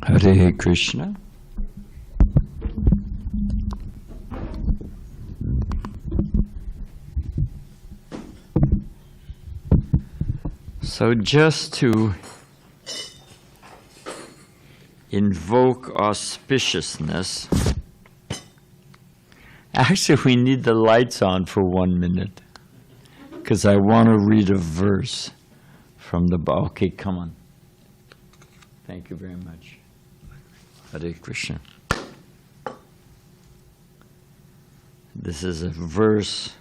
Hare Krishna. So just to invoke auspiciousness, actually we need the lights on for 1 minute because I want to read a verse from the Bible. Okay, come on. Thank you very much. Hare Krishna. This is a verse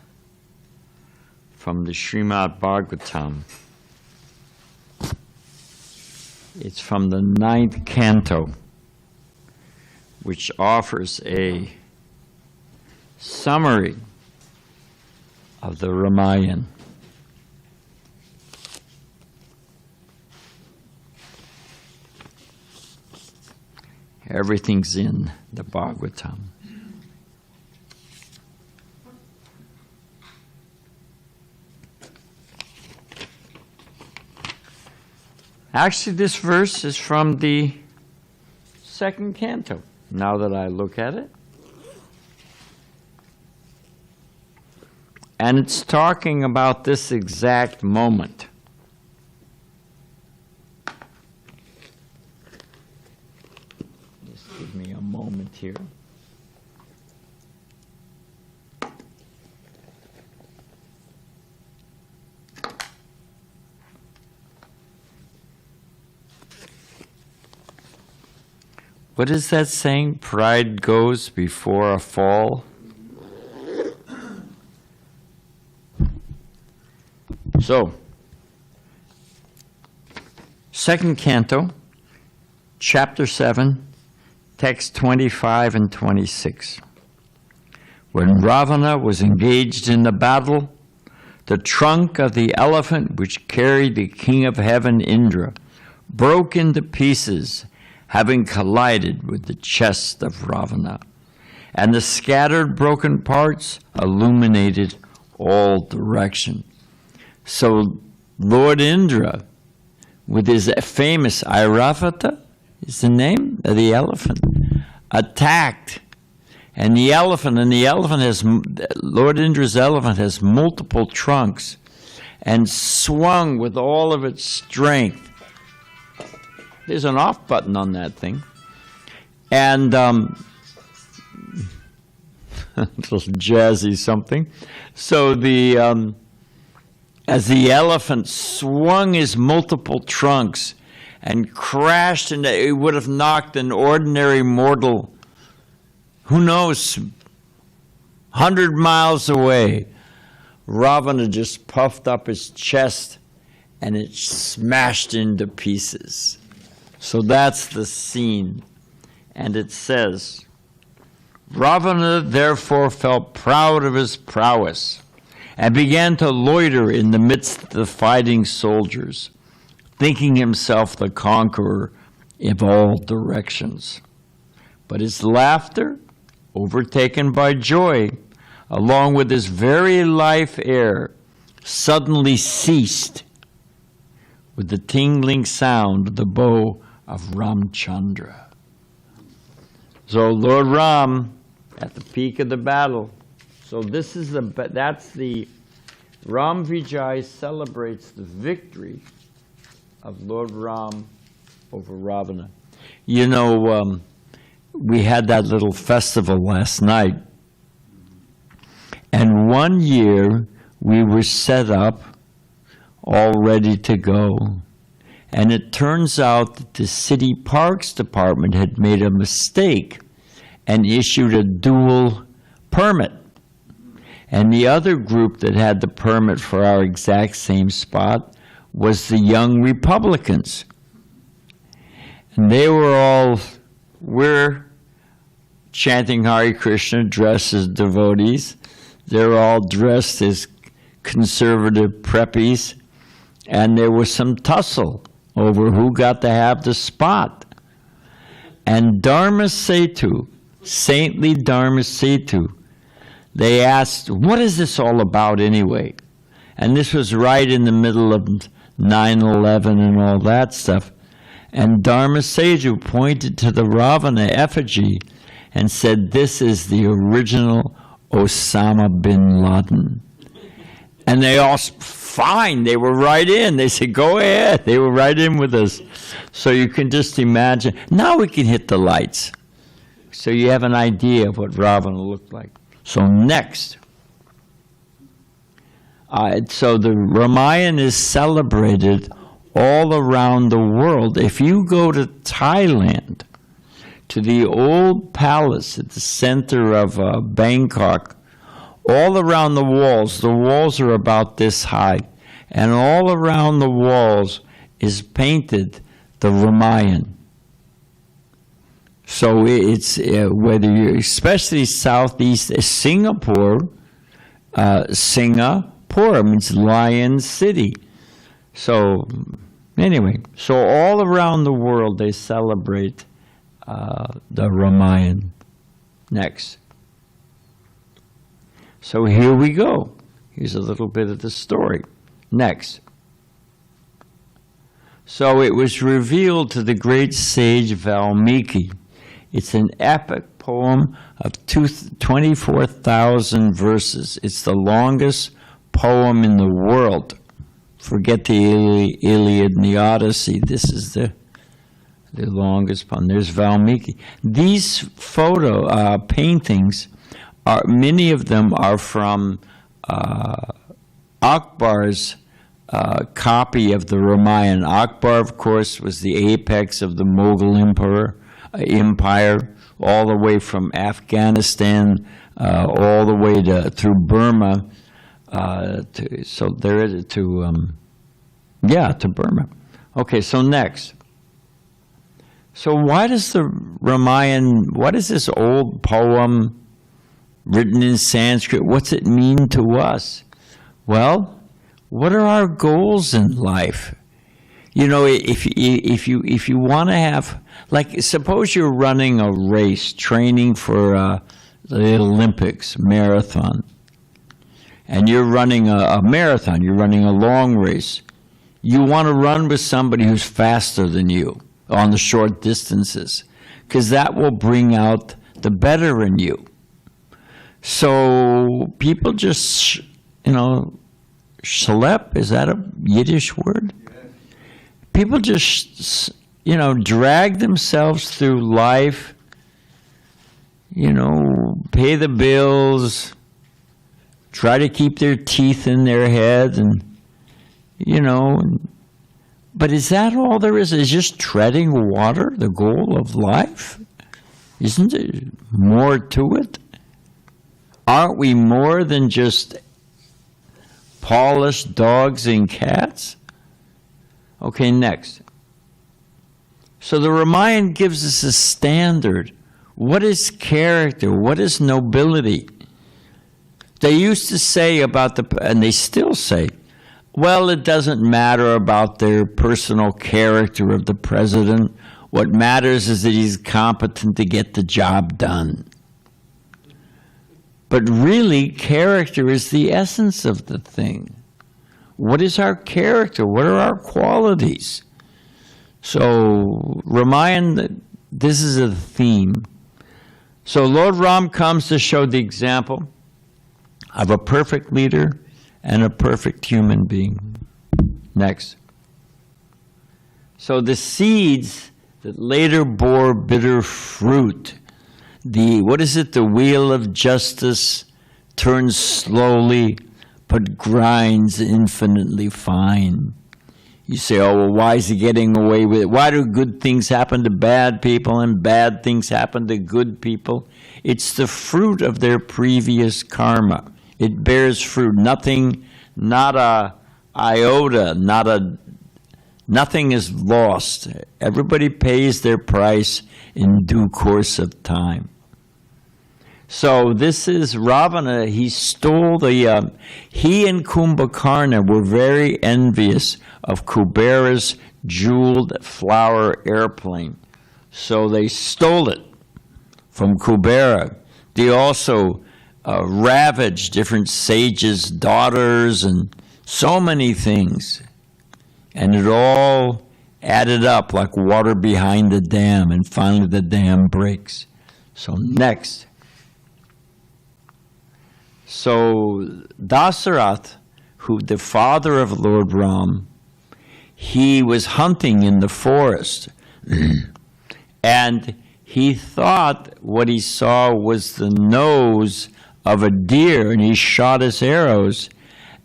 from the Srimad Bhagavatam. It's from the 9th canto, which offers a summary of the Ramayana. Everything's in the Bhagavatam. Actually, this verse is from the 2nd canto, now that I look at it. And it's talking about this exact moment. Just give me a moment here. What is that saying? Pride goes before a fall. So, 2nd canto, chapter 7, text 25 and 26. When Ravana was engaged in the battle, the trunk of the elephant which carried the king of heaven, Indra, broke into pieces, having collided with the chest of Ravana, and the scattered broken parts illuminated all direction. So Lord Indra, with his famous Airavata, is the name of the elephant, attacked. And the elephant has, Lord Indra's elephant has multiple trunks, and swung with all of its strength. There's an off button on that thing. And little jazzy something. So as the elephant swung his multiple trunks and crashed, and it would have knocked an ordinary mortal, who knows, 100 miles away. Ravana just puffed up his chest and it smashed into pieces. So that's the scene. And it says, Ravana therefore felt proud of his prowess and began to loiter in the midst of the fighting soldiers, thinking himself the conqueror in all directions. But his laughter, overtaken by joy, along with his very life air, suddenly ceased with the tingling sound of the bow of Ramchandra. So Lord Ram, at the peak of the battle, so that's the Ram Vijay celebrates the victory of Lord Ram over Ravana. You know, we had that little festival last night, and 1 year we were set up, all ready to go. And it turns out that the City Parks Department had made a mistake and issued a dual permit. And the other group that had the permit for our exact same spot was the Young Republicans. And they were we're chanting Hare Krishna, dressed as devotees. They're all dressed as conservative preppies. And there was some tussle over who got to have the spot. And Dharma Setu, saintly Dharma Setu, they asked, what is this all about anyway? And this was right in the middle of 9/11 and all that stuff. And Dharmaseju pointed to the Ravana effigy and said, "This is the original Osama bin Laden." And they all, fine, they were right in. They said, "Go ahead." They were right in with us. So you can just imagine. Now we can hit the lights. So you have an idea of what Ravana looked like. So next. So the Ramayana is celebrated all around the world. If you go to Thailand, to the old palace at the center of Bangkok, all around the walls are about this high, and all around the walls is painted the Ramayana. So it's whether you're, especially southeast Singapore, Singapore means Lion City. So anyway, so all around the world they celebrate the Ramayana. Next. So here we go. Here's a little bit of the story. Next. So it was revealed to the great sage Valmiki. It's an epic poem of 24,000 verses. It's the longest poem in the world. Forget the Iliad and the Odyssey. This is the longest poem. There's Valmiki. These photo paintings, many of them are from Akbar's copy of the Ramayana. Akbar, of course, was the apex of the Mughal empire, all the way from Afghanistan, all the way through Burma, to Burma. Okay, so next. So why does the Ramayana, what is this old poem written in Sanskrit, what's it mean to us? Well, what are our goals in life? You know, if you want to have, like, suppose you're running a race, training for the Olympics marathon, and you're running a marathon, you're running a long race. You want to run with somebody who's faster than you on the short distances, because that will bring out the better in you. So people just, schlep, is that a Yiddish word? People just, drag themselves through life, pay the bills, try to keep their teeth in their head, and, but is that all there is? Is just treading water the goal of life? Isn't there more to it? Aren't we more than just polished dogs and cats? Okay, next. So the Ramayana gives us a standard. What is character? What is nobility? They used to say about and they still say, well, it doesn't matter about their personal character of the president. What matters is that he's competent to get the job done. But really, character is the essence of the thing. What is our character? What are our qualities? So, Ramayana, this is a theme. So Lord Ram comes to show the example of a perfect leader and a perfect human being. Next. So the seeds that later bore bitter fruit, the wheel of justice turns slowly, but grinds infinitely fine. You say, oh, well, why is he getting away with it? Why do good things happen to bad people and bad things happen to good people? It's the fruit of their previous karma. It bears fruit. Nothing, not a iota, nothing is lost. Everybody pays their price in due course of time. So this is Ravana. He stole he and Kumbhakarna were very envious of Kubera's jeweled flower airplane. So they stole it from Kubera. They also ravaged different sages' daughters and so many things. And it all added up like water behind the dam, and finally the dam breaks. So next. So Dasarath, who the father of Lord Ram, he was hunting in the forest. And he thought what he saw was the nose of a deer, and he shot his arrows,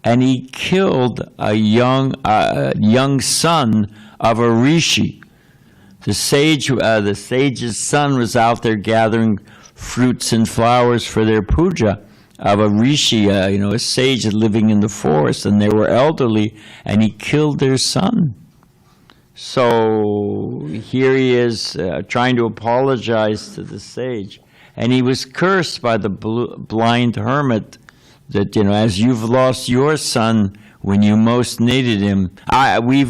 and he killed a young son of a rishi. The sage's son was out there gathering fruits and flowers for their puja of a rishi, a sage living in the forest, and they were elderly, and he killed their son. So here he is trying to apologize to the sage, and he was cursed by the blind hermit that, as you've lost your son when you most needed him,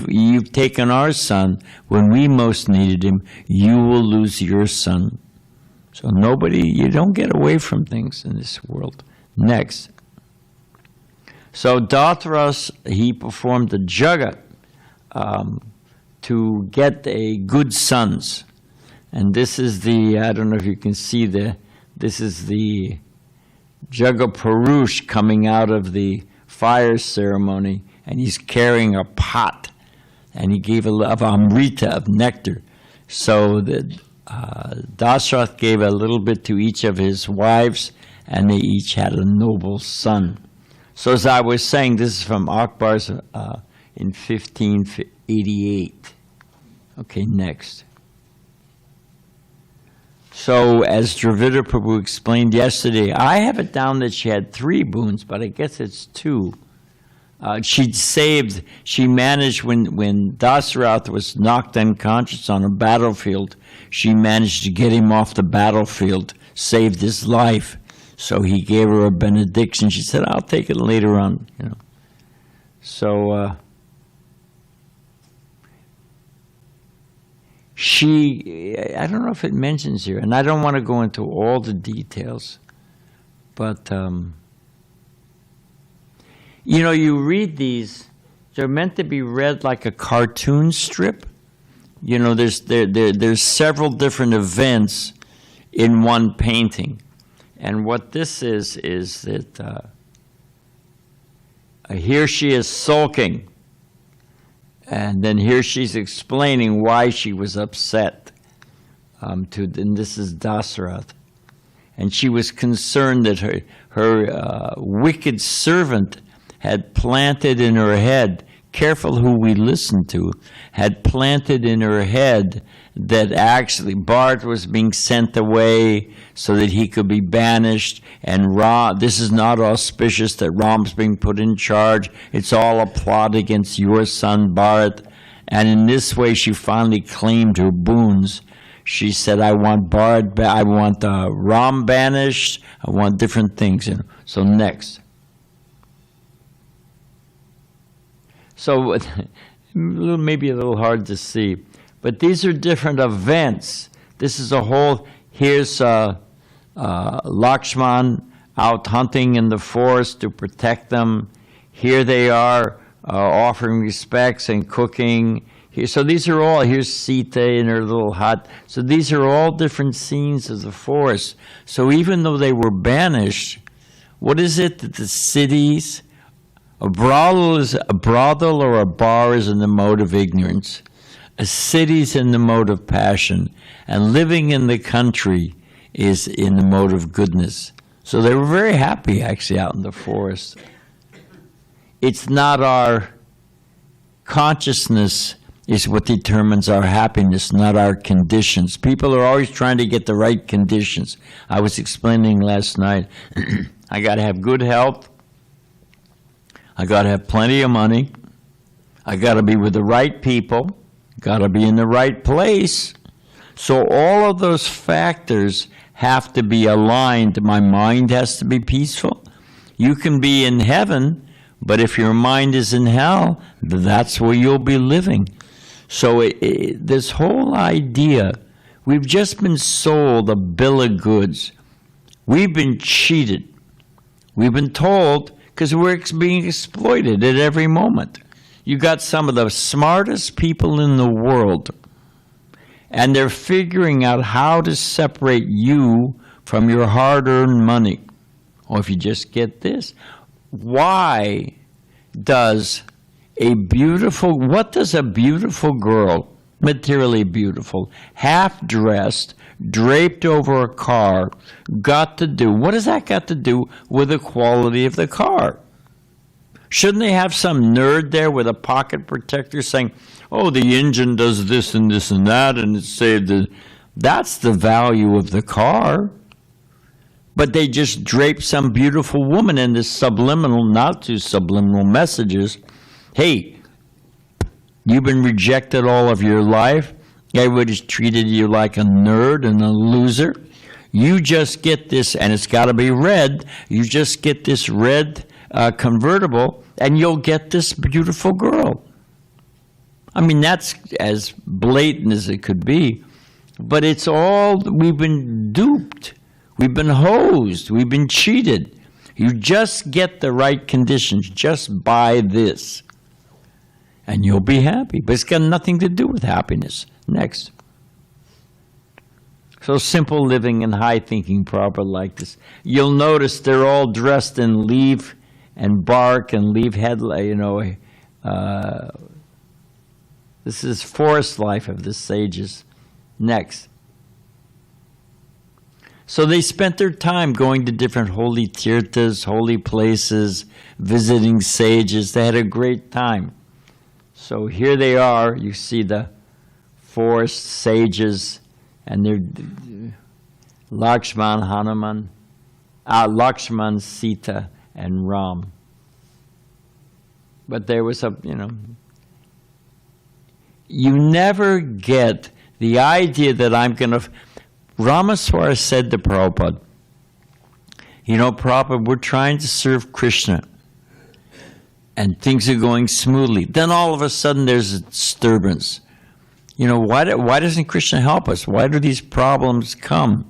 you've taken our son when we most needed him, you will lose your son. So you don't get away from things in this world. Next. So Dathras, he performed the jagat to get a good sons. And this is I don't know if you can see this is the Jagapurush coming out of the fire ceremony, and he's carrying a pot, and he gave of amrita, of nectar. So Dasarath gave a little bit to each of his wives, and they each had a noble son. So as I was saying, this is from Akbar's in 1588. Okay, next. So as Dravida Prabhu explained yesterday, I have it down that she had 3 boons, but I guess it's 2. She managed when Dasarath was knocked unconscious on a battlefield, she managed to get him off the battlefield, saved his life. So he gave her a benediction. She said, I'll take it later on. So I don't know if it mentions here, and I don't want to go into all the details, but you read these, they're meant to be read like a cartoon strip. There's several different events in one painting. And what this is that here she is sulking, and then here she's explaining why she was upset. And this is Dasarath. And she was concerned that her wicked servant had planted in her head, careful who we listen to, had planted in her head that actually Bharat was being sent away so that he could be banished, and this is not auspicious that Ram's being put in charge. It's all a plot against your son Bharat. And in this way she finally claimed her boons. She said, I want Bharat, I want Ram banished, I want different things. So next. So maybe a little hard to see, but these are different events. This is a whole, here's Lakshman out hunting in the forest to protect them. Here they are offering respects and cooking. So these are all, here's Sita in her little hut. So these are all different scenes of the forest. So even though they were banished, what is it that the cities, a brothel or a bar is in the mode of ignorance. A city's in the mode of passion. And living in the country is in the mode of goodness. So they were very happy actually out in the forest. It's not our consciousness is what determines our happiness, not our conditions. People are always trying to get the right conditions. I was explaining last night, I got to have good health. I got to have plenty of money. I got to be with the right people. Got to be in the right place. So all of those factors have to be aligned. My mind has to be peaceful. You can be in heaven, but if your mind is in hell, that's where you'll be living. So this whole idea, we've just been sold a bill of goods. We've been cheated. We've been told, because we're being exploited at every moment. You got some of the smartest people in the world, and they're figuring out how to separate you from your hard-earned money. Or if you just get this, why does what does a beautiful girl, materially beautiful, half-dressed, draped over a car, got to do? What does that got to do with the quality of the car? Shouldn't they have some nerd there with a pocket protector saying, oh, the engine does this and this and that, and it's saved the... That's the value of the car. But they just drape some beautiful woman in this subliminal, not too subliminal messages. Hey, you've been rejected all of your life. Everybody's treated you like a nerd and a loser. You just get this, and it's got to be red. You just get this red convertible, and you'll get this beautiful girl. I mean, that's as blatant as it could be. But it's all, we've been duped. We've been hosed. We've been cheated. You just get the right conditions. Just buy this, and you'll be happy. But it's got nothing to do with happiness. Next. So simple living and high thinking proper like this. You'll notice they're all dressed in leaf and bark and leaf headlight. This is forest life of the sages. Next. So they spent their time going to different holy tirthas, holy places, visiting sages. They had a great time. So here they are. You see the forest sages, and they're Lakshman, Hanuman, Lakshman, Sita, and Ram. But there was you never get the idea that I'm going to... Ramaswara said to Prabhupada, Prabhupada, we're trying to serve Krishna, and things are going smoothly. Then all of a sudden there's a disturbance. Why doesn't Krishna help us? Why do these problems come?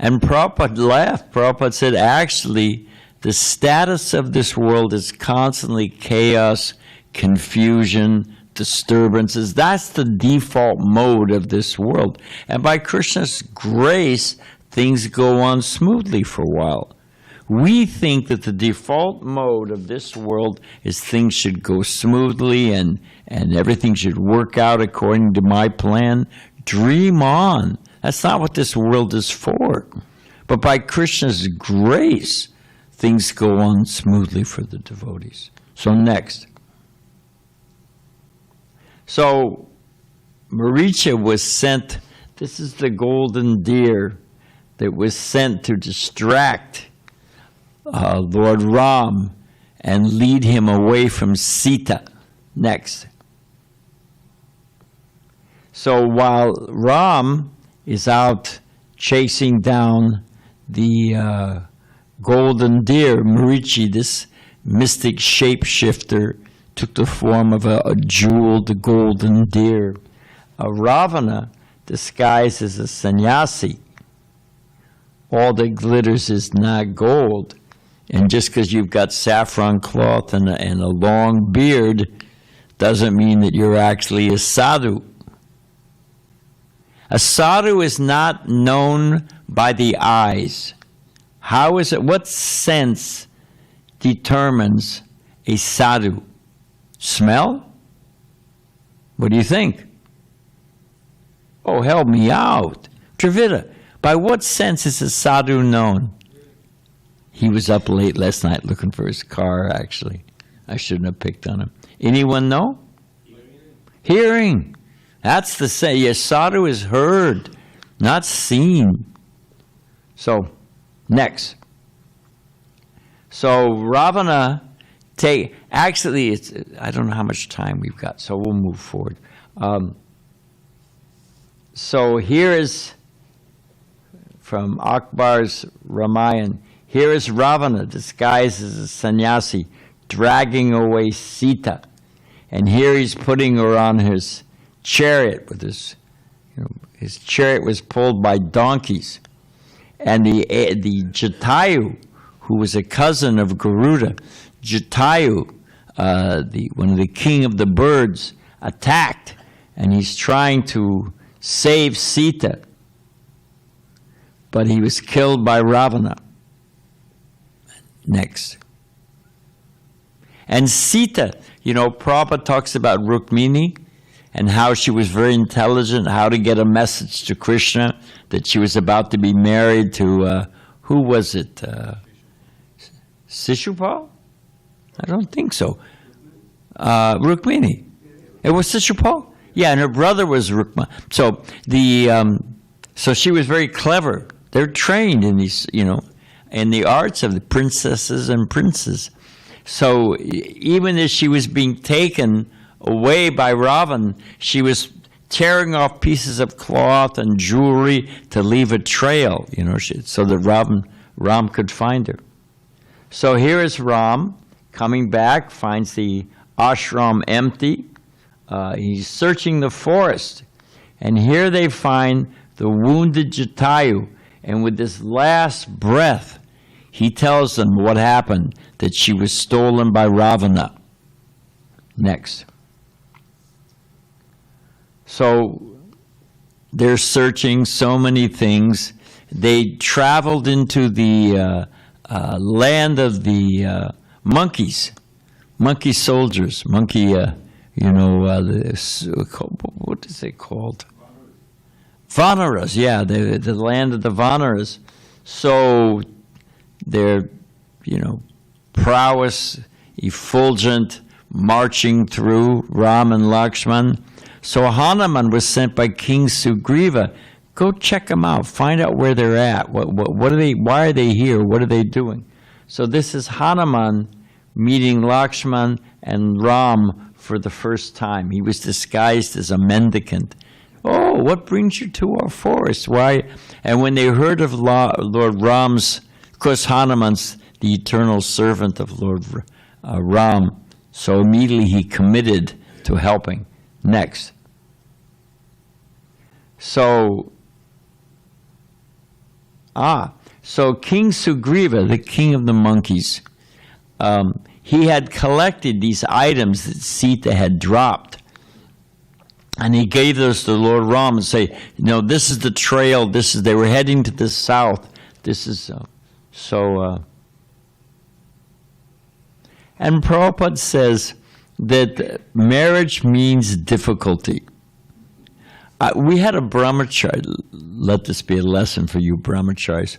And Prabhupada laughed. Prabhupada said, actually, the status of this world is constantly chaos, confusion, disturbances. That's the default mode of this world. And by Krishna's grace, things go on smoothly for a while. We think that the default mode of this world is things should go smoothly and everything should work out according to my plan. Dream on. That's not what this world is for. But by Krishna's grace, things go on smoothly for the devotees. So next. So Maricha was sent, this is the golden deer that was sent to distract Lord Ram and lead him away from Sita. Next. So while Ram is out chasing down the golden deer, Marichi, this mystic shapeshifter, took the form of a jeweled golden deer. Ravana, disguised as a sannyasi. All that glitters is not gold. And just because you've got saffron cloth and a long beard doesn't mean that you're actually a sadhu. A sadhu is not known by the eyes. How is it? What sense determines a sadhu? Smell? What do you think? Oh, help me out. Trivita, by what sense is a sadhu known? He was up late last night looking for his car, actually. I shouldn't have picked on him. Anyone know? Hearing. That's the say. Yes, sadhu is heard, not seen. So, next. So, Ravana... Actually, I don't know how much time we've got, so we'll move forward. So here is, from Akbar's Ramayana, here is Ravana disguised as a sannyasi, dragging away Sita. And here he's putting her on his chariot, with his chariot was pulled by donkeys. And the Jatayu, who was a cousin of Garuda, Jatayu one of the king of the birds attacked, and he's trying to save Sita, but he was killed by Ravana. Next. And Sita, Prabhupada talks about Rukmini and how she was very intelligent, how to get a message to Krishna, that she was about to be married to, who was it? Shishupal? I don't think so. Rukmini. It was Shishupal? Yeah, and her brother was Rukma. So so she was very clever. They're trained in these, in the arts of the princesses and princes. So even as she was being taken away by Ravan, she was tearing off pieces of cloth and jewelry to leave a trail, so that Ram could find her. So here is Ram coming back, finds the ashram empty. He's searching the forest, and here they find the wounded Jatayu, and with this last breath, he tells them what happened, that she was stolen by Ravana. Next. So they're searching so many things. They traveled into the land of the monkeys, monkey soldiers, what is it called? Vanaras, yeah, the land of the Vanaras. So their, prowess, effulgent, marching through Ram and Lakshman. So Hanuman was sent by King Sugriva. Go check them out. Find out where they're at. What are they? Why are they here? What are they doing? So this is Hanuman meeting Lakshman and Ram for the first time. He was disguised as a mendicant. Oh, what brings you to our forest? Why? And when they heard of Lord Ram's, of course, Hanuman's the eternal servant of Lord Ram, so immediately he committed to helping. Next. So King Sugriva, the king of the monkeys, he had collected these items that Sita had dropped. And he gave those to Lord Ram and say, this is the trail, they were heading to the south. This is, and Prabhupada says that marriage means difficulty. We had a brahmachari, let this be a lesson for you brahmacharis.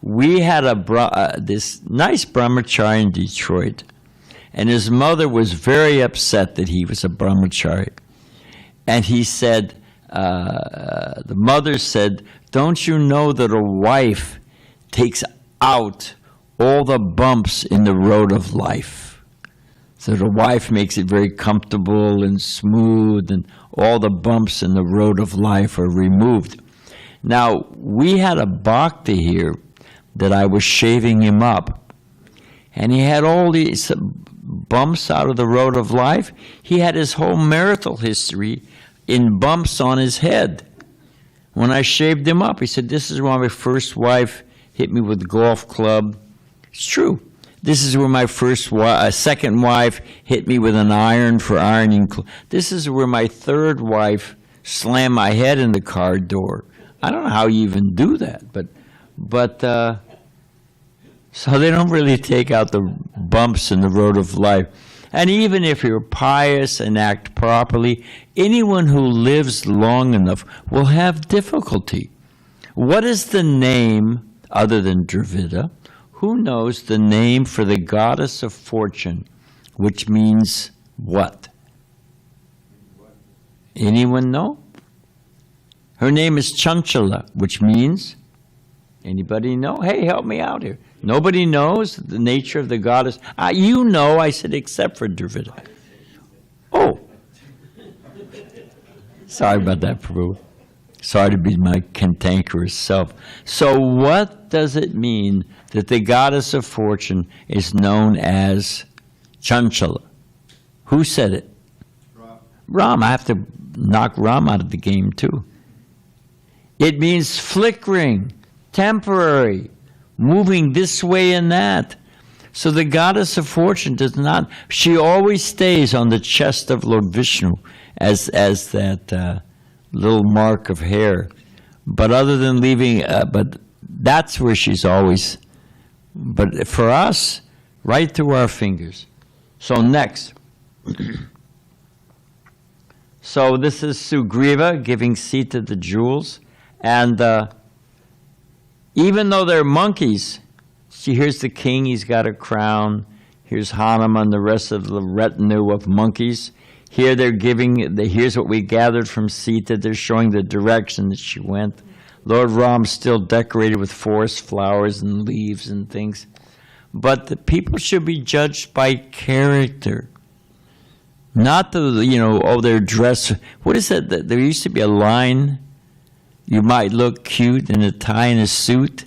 We had this nice brahmachari in Detroit, and his mother was very upset that he was a brahmachari. And he said, the mother said, don't you know that a wife takes out all the bumps in the road of life? So the wife makes it very comfortable and smooth, and all the bumps in the road of life are removed. Now, we had a bhakta here that I was shaving him up, and he had all these bumps out of the road of life. He had his whole marital history in bumps on his head. When I shaved him up, he said, this is where my first wife hit me with a golf club. It's true. This is where my second wife hit me with an iron for ironing. This is where my third wife slammed my head in the car door. I don't know how you even do that, but so they don't really take out the bumps in the road of life. And even if you're pious and act properly, anyone who lives long enough will have difficulty. What is the name, other than Dravida, who knows the name for the goddess of fortune, which means what? Anyone know? Her name is Chanchala, which means, anybody know? Hey, help me out here. Nobody knows the nature of the goddess. You know, I said, except for Dravida. Oh. Sorry about that, Prabhu. Sorry to be my cantankerous self. So what does it mean that the goddess of fortune is known as Chanchala? Who said it? Ram. I have to knock Ram out of the game too. It means flickering, temporary, moving this way and that. So the goddess of fortune does not, she always stays on the chest of Lord Vishnu as that little mark of hair. But other than leaving, but that's where she's always, but for us, right through our fingers. So next. So this is Sugriva giving Sita the jewels. And even though they're monkeys, see, here's the king, he's got a crown. Here's Hanuman, the rest of the retinue of monkeys. Here they're giving, here's what we gathered from Sita. They're showing the direction that she went. Lord Ram's still decorated with forest flowers and leaves and things. But the people should be judged by character. Not the, their dress. What is that? There used to be a line, you might look cute in a tie and a suit,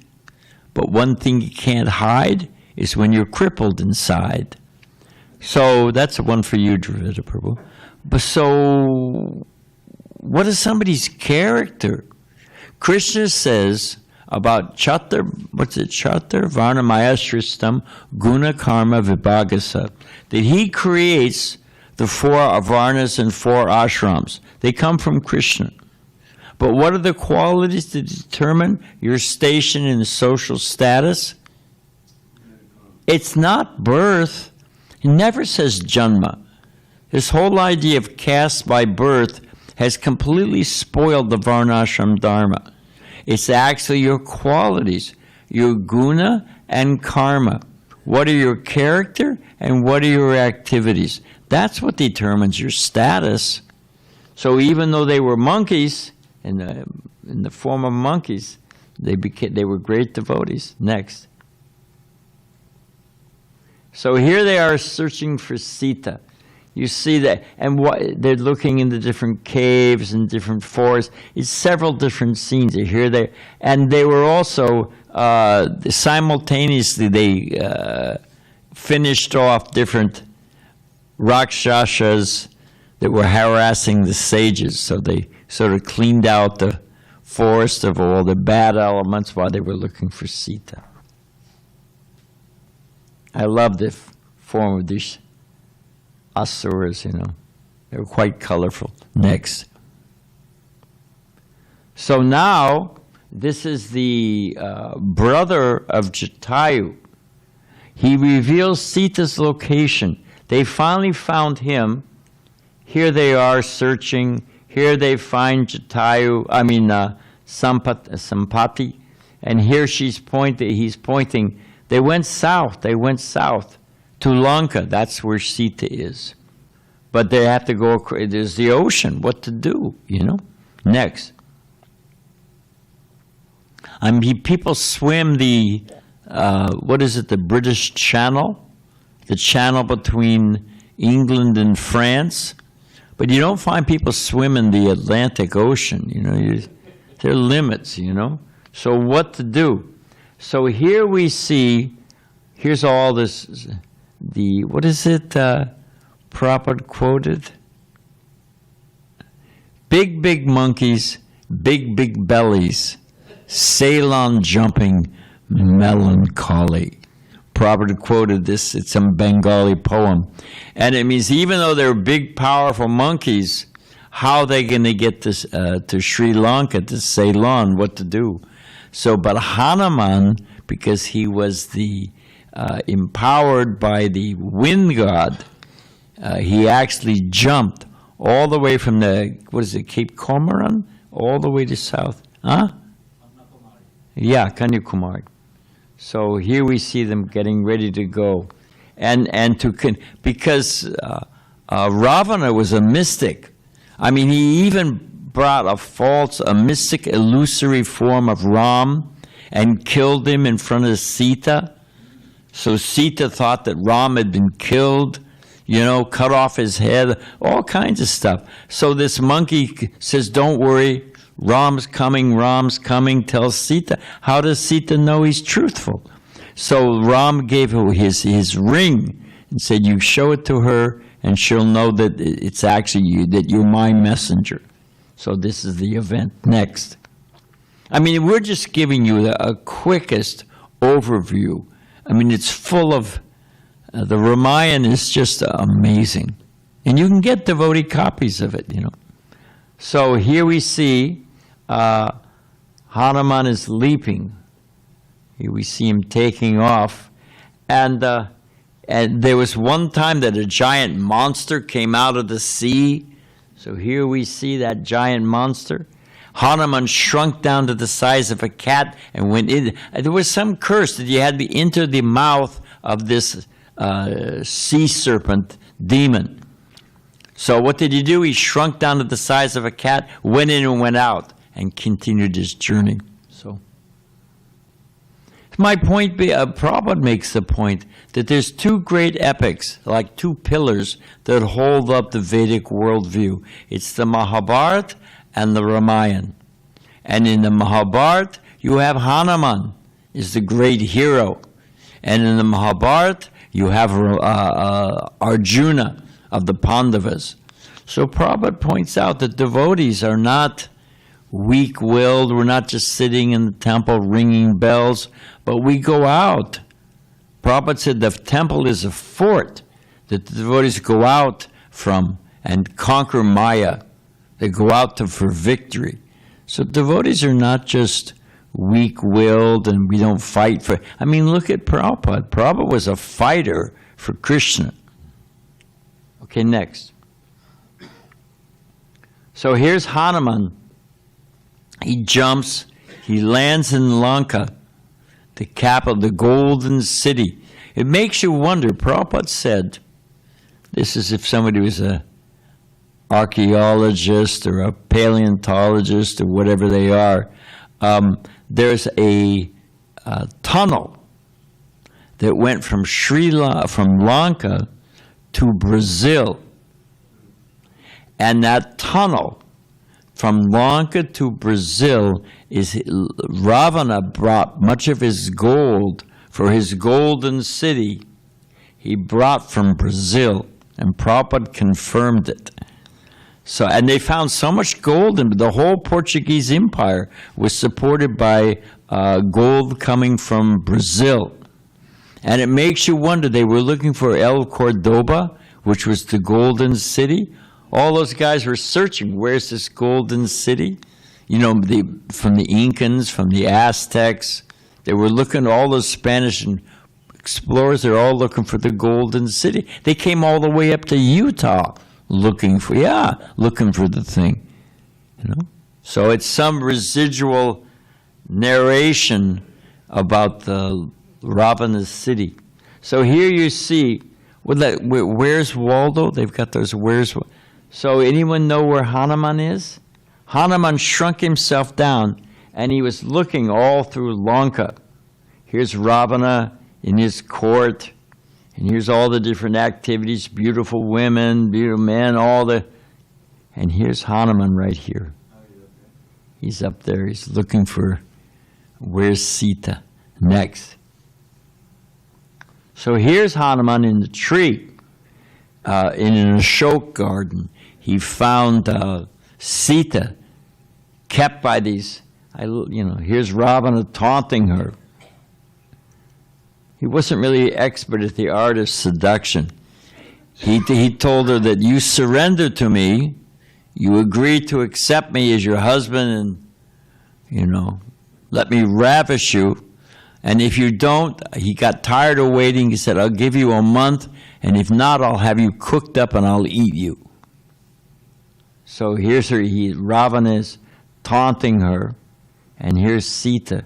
but one thing you can't hide is when you're crippled inside. So that's one for you, Dravida Prabhu. But so, what is somebody's character? Krishna says about Chatur Varnamayasristam Guna Karma Vibhagasa, that he creates the 4 Varnas and 4 ashrams. They come from Krishna. But what are the qualities that determine your station in social status? It's not birth. It never says janma. This whole idea of caste by birth has completely spoiled the varnashram dharma. It's actually your qualities, your guna and karma. What are your character and what are your activities? That's what determines your status. So even though they were monkeys, in the form of monkeys, they were great devotees. Next. So here they are searching for Sita. You see that, and they're looking in the different caves and different forests. It's several different scenes. And they were also simultaneously they finished off different rakshasas that were harassing the sages. So they sort of cleaned out the forest of all the bad elements while they were looking for Sita. I love the form of these asuras, They were quite colorful. Next. So now, this is the brother of Jatayu. He reveals Sita's location. They finally found him. Here they are searching. Here they find Sampati. And here he's pointing. They went south to Lanka. That's where Sita is. But they have to go, there's the ocean. What to do, Next. People swim the British Channel? The channel between England and France. But you don't find people swim in the Atlantic Ocean, there are limits, So what to do? So here we see, here's all this, what is it Prabhupada quoted? Big, big monkeys, big, big bellies, Ceylon jumping, melancholy. Prabhupada quoted this, it's some Bengali poem. And it means even though they're big, powerful monkeys, how are they going to get this, to Sri Lanka, to Ceylon, what to do? So, but Hanuman, because he was empowered by the wind god, he actually jumped all the way from Cape Comorin, all the way to south. Huh? Yeah, Kanyakumari. So here we see them getting ready to go. Because Ravana was a mystic. He even brought a mystic, illusory form of Ram and killed him in front of Sita. So Sita thought that Ram had been killed, cut off his head, all kinds of stuff. So this monkey says, don't worry, Ram's coming, tells Sita. That does Sita know he's truthful? So Ram gave her his ring and said, you show it to her and she'll know that it's actually you, that you're my messenger. So this is the event. Next. We're just giving you a quickest overview. It's full of The Ramayana is just amazing. And you can get devotee copies of it, So here we see Hanuman is leaping. Here we see him taking off. And there was one time that a giant monster came out of the sea. So here we see that giant monster. Hanuman shrunk down to the size of a cat and went in. There was some curse that you had to enter the mouth of this sea serpent demon. So what did he do? He shrunk down to the size of a cat, went in and went out, and continued his journey. So my point, Prabhupada makes the point that there's two great epics, like two pillars, that hold up the Vedic worldview. It's the Mahabharata and the Ramayana. And in the Mahabharata, you have Hanuman, is the great hero. And in the Mahabharata, you have Arjuna of the Pandavas. So Prabhupada points out that devotees are not weak-willed. We're not just sitting in the temple ringing bells, but we go out. Prabhupada said the temple is a fort that the devotees go out from and conquer Maya. They go out for victory. So devotees are not just weak-willed and we don't fight for... I mean, look at Prabhupada. Prabhupada was a fighter for Krishna. Okay, next. So here's Hanuman. He jumps, he lands in Lanka, the capital, the golden city. It makes you wonder. Prabhupada said, this is if somebody was an archaeologist or a paleontologist or whatever they are, there's a tunnel that went from from Lanka to Brazil. And that tunnel from Lanka to Brazil is Ravana brought much of his gold for his golden city. He brought from Brazil, and Prabhupada confirmed it. So, and they found so much gold, and the whole Portuguese Empire was supported by gold coming from Brazil. And it makes you wonder, they were looking for El Cordoba, which was the golden city. All those guys were searching, where's this golden city? From the Incans, from the Aztecs. They were looking, all those Spanish explorers, they're all looking for the golden city. They came all the way up to Utah looking for the thing. So it's some residual narration about the Ravana's city. So here you see, where's Waldo? They've got those where's. So anyone know where Hanuman is? Hanuman shrunk himself down, and he was looking all through Lanka. Here's Ravana in his court, and here's all the different activities, beautiful women, beautiful men, and here's Hanuman right here. He's up there, he's looking for, where's Sita? Next. So here's Hanuman in the tree, in an Ashok garden. He found Sita, kept by these, here's Ravana taunting her. He wasn't really expert at the art of seduction. He told her that you surrender to me, you agree to accept me as your husband, and, let me ravish you. And if you don't, he got tired of waiting. He said, I'll give you a month, and if not, I'll have you cooked up and I'll eat you. So here's her, Ravana is taunting her, and here's Sita,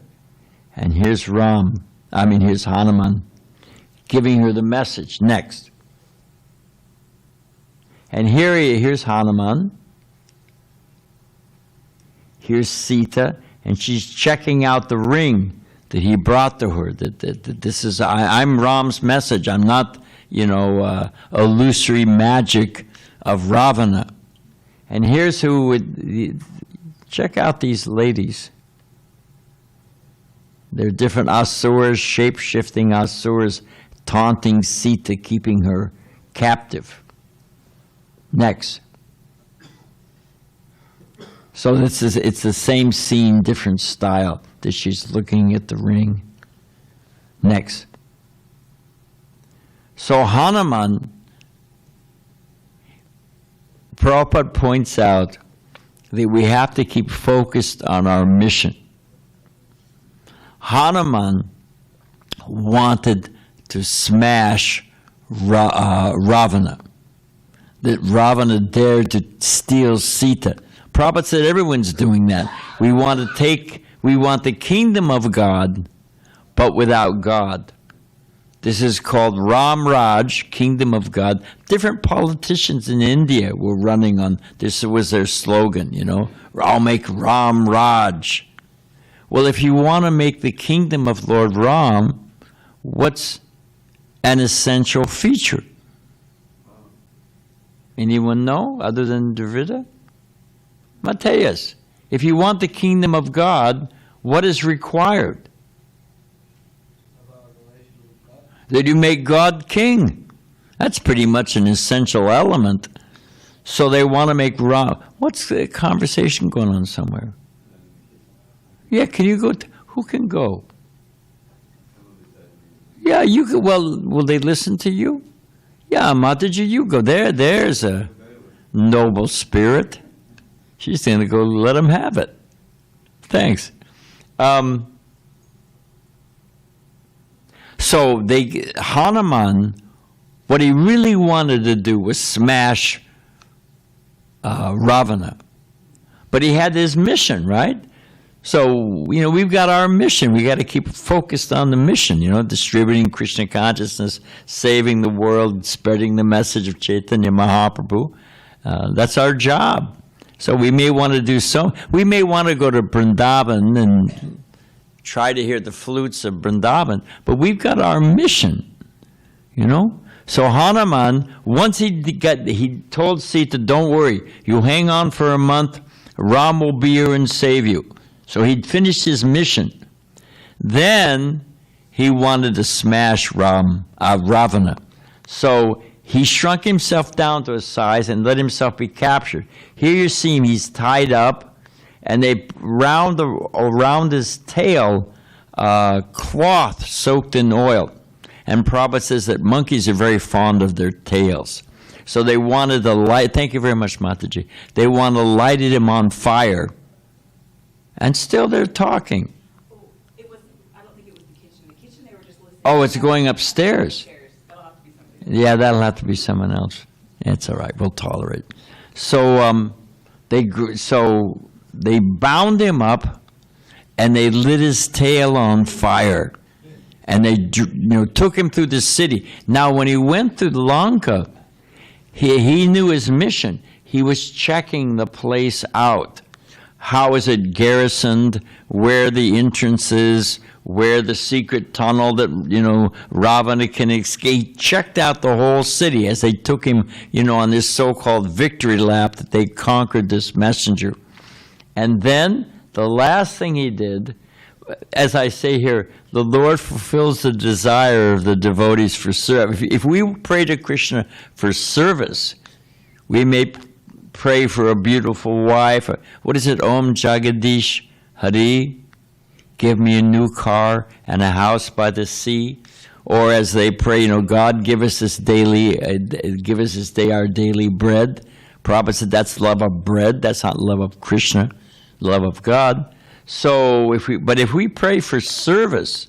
and here's here's Hanuman, giving her the message. Next. And here's Hanuman, here's Sita, and she's checking out the ring that he brought to her, that this is, I'm Ram's message, I'm not, illusory magic of Ravana. And here's who would, check out these ladies. They're different asuras, shape-shifting asuras, taunting Sita, keeping her captive. Next. So it's the same scene, different style, that she's looking at the ring. Next. So Hanuman, Prabhupada points out that we have to keep focused on our mission. Hanuman wanted to smash Ravana. That Ravana dared to steal Sita. Prabhupada said everyone's doing that. We want the kingdom of God, but without God. This is called Ram Raj, kingdom of God. Different politicians in India were running on, this was their slogan, you know, I'll make Ram Raj. Well, if you want to make the kingdom of Lord Ram, what's an essential feature? Anyone know, other than Dravida? Matthias, if you want the kingdom of God, what is required? That you make God king. That's pretty much an essential element. So they want to make Ram. What's the conversation going on somewhere? Yeah, can you go? Who can go? Yeah, you can. Well, will they listen to you? Yeah, Mataji, you go there. There's a noble spirit. She's going to go let him have it. Thanks. So Hanuman, what he really wanted to do was smash Ravana. But he had his mission, right? So, you know, we've got our mission. We got to keep focused on the mission, you know, distributing Krishna consciousness, saving the world, spreading the message of Chaitanya Mahaprabhu. That's our job. So we may want to do so. We may want to go to Vrindavan and try to hear the flutes of Vrindavan, but we've got our mission, you know. So Hanuman, once he told Sita, don't worry, you hang on for a month, Ram will be here and save you. So he'd finished his mission. Then he wanted to smash Ravana. So he shrunk himself down to a size and let himself be captured. Here you see him, he's tied up, and they round around his tail cloth soaked in oil. And Prabhupada says that monkeys are very fond of their tails. So they wanted to light, thank you very much, Mataji. They wanted to light him on fire. And still they're talking. Oh, I don't think it was the kitchen. The kitchen, they were just listening. Oh, it's going upstairs. That'll have to be something. Yeah, that'll have to be someone else. It's all right. We'll tolerate. So they bound him up, and they lit his tail on fire, and they took him through the city. Now, when he went through Lanka, he knew his mission. He was checking the place out. How is it garrisoned? Where the entrance is? Where the secret tunnel that Ravana can escape? He checked out the whole city as they took him, on this so-called victory lap that they conquered this messenger. And then the last thing he did, as I say here, the Lord fulfills the desire of the devotees for service. If we pray to Krishna for service, we may pray for a beautiful wife. What is it? Om Jagadish Hari, give me a new car and a house by the sea. Or as they pray, God give us this day our daily bread. Prabhupada said that's love of bread. That's not love of Krishna, love of God. So if we pray for service,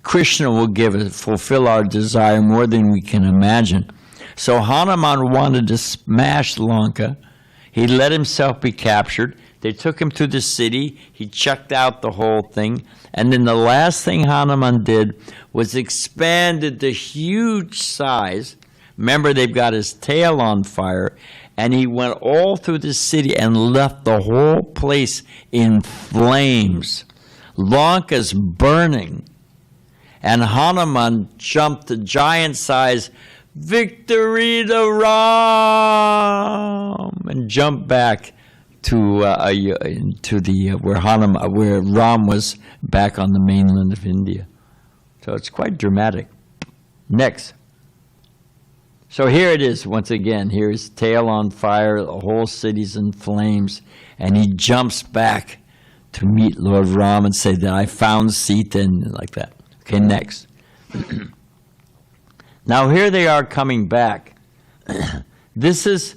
Krishna will fulfill our desire more than we can imagine. So Hanuman wanted to smash Lanka. He let himself be captured. They took him to the city. He checked out the whole thing. And then the last thing Hanuman did was expanded to huge size. Remember, they've got his tail on fire. And he went all through the city and left the whole place in flames. Lanka's burning. And Hanuman jumped to giant size, victory to Ram, and jumped back to where Ram was back on the mainland of India. So it's quite dramatic. Next. So here it is once again. Here's tail on fire, the whole city's in flames, and he jumps back to meet Lord Ram and say that I found Sita and like that. Okay, next. Now here they are coming back. This is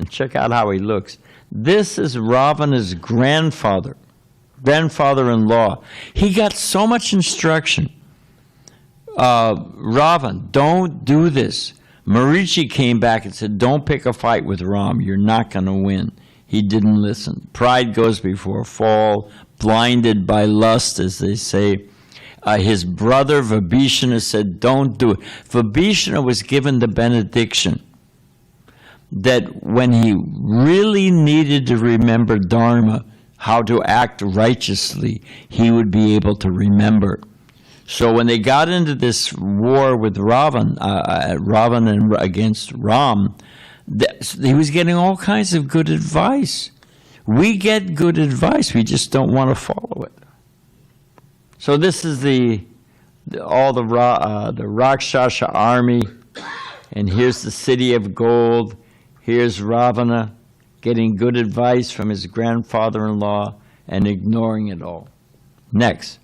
check out how he looks. This is Ravana's grandfather-in-law. He got so much instruction. Ravan, don't do this. Marichi came back and said, don't pick a fight with Ram. You're not going to win. He didn't listen. Pride goes before a fall, blinded by lust, as they say. His brother Vibhishana said, don't do it. Vibhishana was given the benediction that when he really needed to remember Dharma, how to act righteously, he would be able to remember. So when they got into this war with Ravan and against Ram, he was getting all kinds of good advice. We get good advice, we just don't want to follow it. So this is all the Rakshasa army, and here's the city of gold. Here's Ravana getting good advice from his grandfather-in-law and ignoring it all. Next.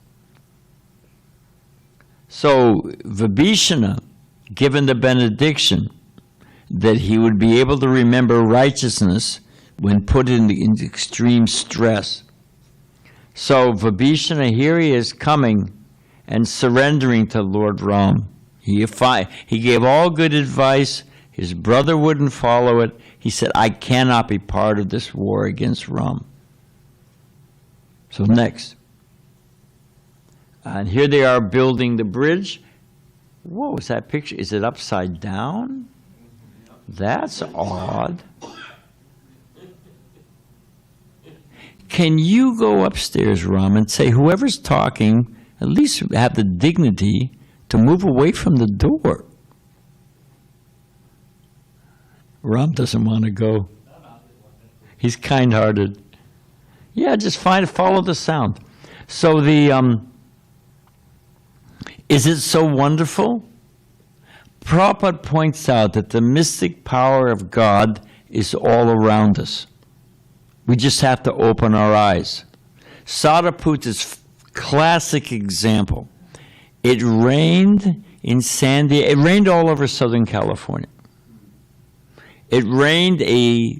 So Vibhishana, given the benediction that he would be able to remember righteousness when put in extreme stress. So Vibhishana, here he is coming and surrendering to Lord Ram. He gave all good advice. His brother wouldn't follow it. He said, I cannot be part of this war against Ram. So next. And here they are building the bridge. Whoa, is that picture? Is it upside down? That's odd. Can you go upstairs, Ram, and say, whoever's talking, at least have the dignity to move away from the door? Ram doesn't want to go. He's kind-hearted. Yeah, just follow the sound. So is it so wonderful? Prabhupada points out that the mystic power of God is all around us. We just have to open our eyes. Sariputa's classic example. It rained in San Diego. It rained all over Southern California. It rained a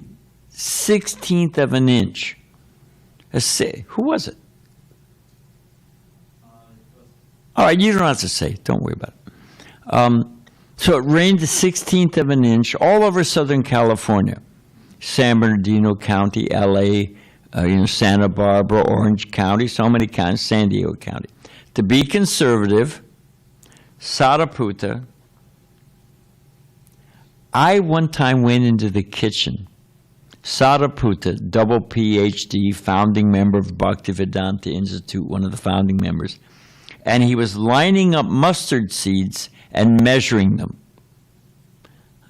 16th of an inch. Who was it? All right, you don't have to say. Don't worry about it. So it rained a 16th of an inch all over Southern California. San Bernardino County, L.A., Santa Barbara, Orange County, so many counties, San Diego County. To be conservative, Sariputta, I one time went into the kitchen. Sariputta, double PhD, founding member of Bhaktivedanta Institute, one of the founding members, and he was lining up mustard seeds and measuring them.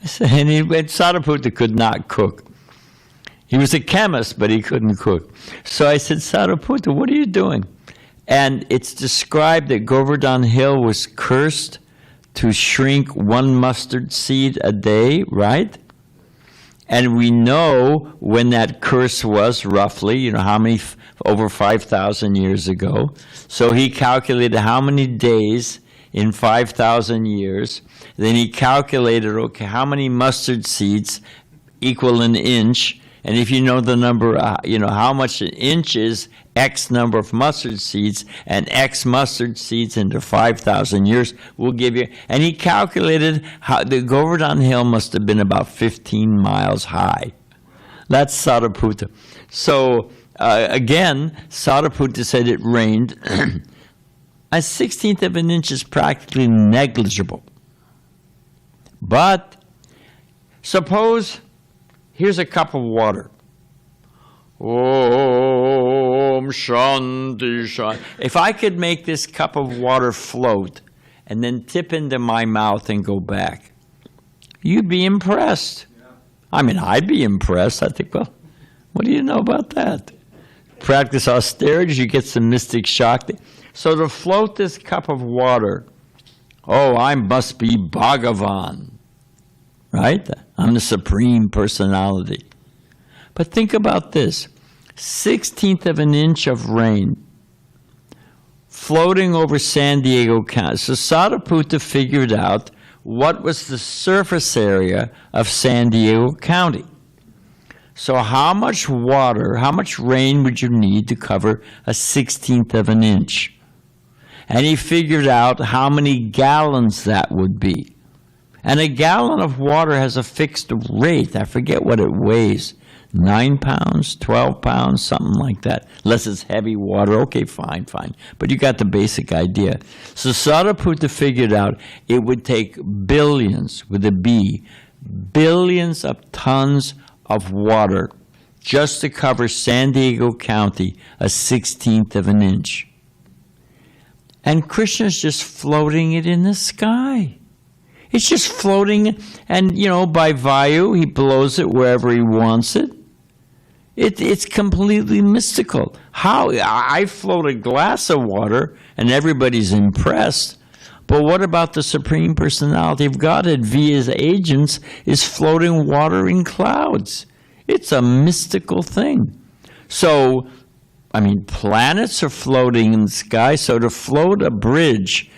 I said, and Sariputta could not cook. He was a chemist, but he couldn't cook. So I said, Sariputta, what are you doing? And it's described that Govardhan Hill was cursed to shrink 1 mustard seed a day, right? And we know when that curse was, roughly, how many, over 5,000 years ago. So he calculated how many days in 5,000 years. Then he calculated, okay, how many mustard seeds equal an inch. And if you know the number, how much an inch is, X number of mustard seeds, and X mustard seeds into 5,000 years will give you. And he calculated how the Govardhan Hill must have been about 15 miles high. That's Sariputta. So again, Sariputta said it rained. A 16th of an inch is practically negligible. But suppose here's a cup of water. Om Shanti Shanti. If I could make this cup of water float and then tip into my mouth and go back, you'd be impressed. Yeah. I mean, I'd be impressed. I think, well, what do you know about that? Practice austerities, you get some mystic shock. So to float this cup of water, I must be Bhagavan, right? I'm the Supreme Personality. But think about this. 16th of an inch of rain floating over San Diego County. So Sariputta figured out what was the surface area of San Diego County. So how much water, how much rain would you need to cover a 1/16 of an inch? And he figured out how many gallons that would be. And a gallon of water has a fixed rate. I forget what it weighs. 9 pounds, 12 pounds, something like that. Unless it's heavy water. Okay, fine. But you got the basic idea. So Sariputta figured out it would take billions, with a B, billions of tons of water just to cover San Diego County a 1/16 of an inch. And Krishna's just floating it in the sky. It's just floating, and, by Vayu, he blows it wherever he wants it. It's completely mystical. How? I float a glass of water, and everybody's impressed. But what about the Supreme Personality of Godhead via his agents is floating water in clouds? It's a mystical thing. So, planets are floating in the sky. So to float a bridge,